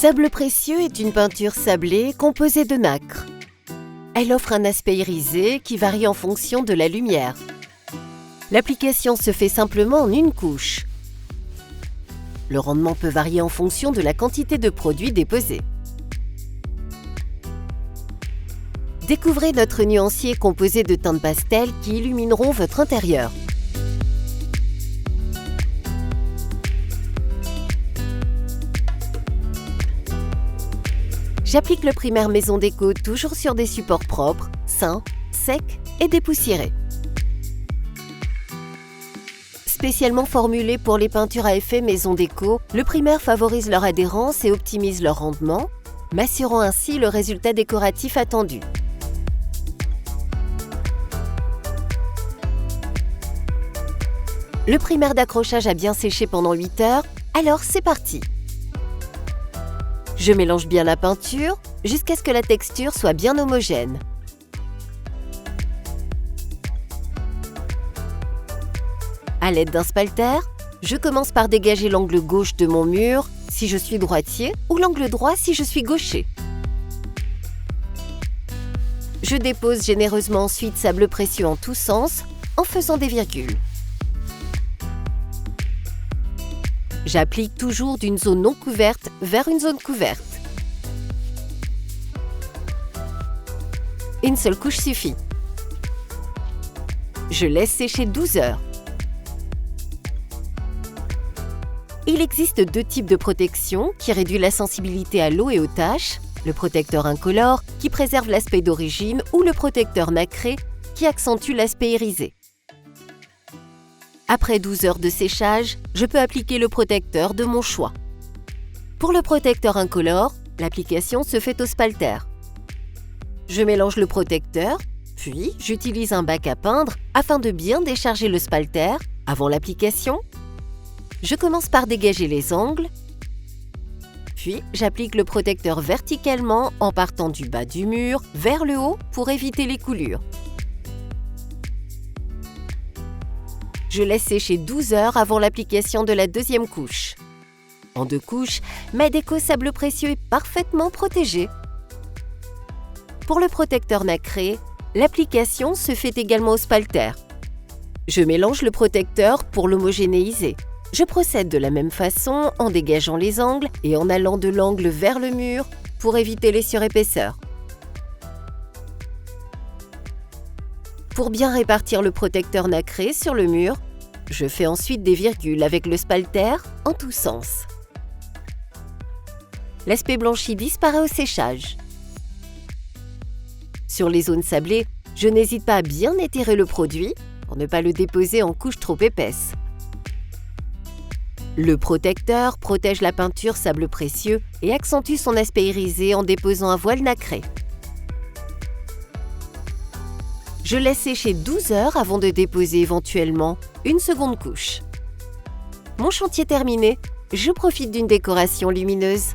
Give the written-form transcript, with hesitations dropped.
Sable précieux est une peinture sablée composée de nacre. Elle offre un aspect irisé qui varie en fonction de la lumière. L'application se fait simplement en une couche. Le rendement peut varier en fonction de la quantité de produit déposé. Découvrez notre nuancier composé de teintes pastel qui illumineront votre intérieur. J'applique le primaire Maison Déco toujours sur des supports propres, sains, secs et dépoussiérés. Spécialement formulé pour les peintures à effet Maison Déco, le primaire favorise leur adhérence et optimise leur rendement, m'assurant ainsi le résultat décoratif attendu. Le primaire d'accrochage a bien séché pendant 8 heures, alors c'est parti! Je mélange bien la peinture jusqu'à ce que la texture soit bien homogène. À l'aide d'un spalter, je commence par dégager l'angle gauche de mon mur si je suis droitier ou l'angle droit si je suis gaucher. Je dépose généreusement ensuite sable précieux en tous sens en faisant des virgules. J'applique toujours d'une zone non couverte vers une zone couverte. Une seule couche suffit. Je laisse sécher 12 heures. Il existe 2 types de protection qui réduisent la sensibilité à l'eau et aux taches, le protecteur incolore qui préserve l'aspect d'origine ou le protecteur nacré qui accentue l'aspect irisé. Après 12 heures de séchage, je peux appliquer le protecteur de mon choix. Pour le protecteur incolore, l'application se fait au spalter. Je mélange le protecteur, puis j'utilise un bac à peindre afin de bien décharger le spalter avant l'application. Je commence par dégager les angles, puis j'applique le protecteur verticalement en partant du bas du mur vers le haut pour éviter les coulures. Je laisse sécher 12 heures avant l'application de la deuxième couche. En 2 couches, ma déco sable précieux est parfaitement protégée. Pour le protecteur nacré, l'application se fait également au spalter. Je mélange le protecteur pour l'homogénéiser. Je procède de la même façon en dégageant les angles et en allant de l'angle vers le mur pour éviter les surépaisseurs. Pour bien répartir le protecteur nacré sur le mur, je fais ensuite des virgules avec le spalter en tous sens. L'aspect blanchi disparaît au séchage. Sur les zones sablées, je n'hésite pas à bien étirer le produit pour ne pas le déposer en couches trop épaisses. Le protecteur protège la peinture sable précieux et accentue son aspect irisé en déposant un voile nacré. Je laisse sécher 12 heures avant de déposer éventuellement une seconde couche. Mon chantier terminé, je profite d'une décoration lumineuse.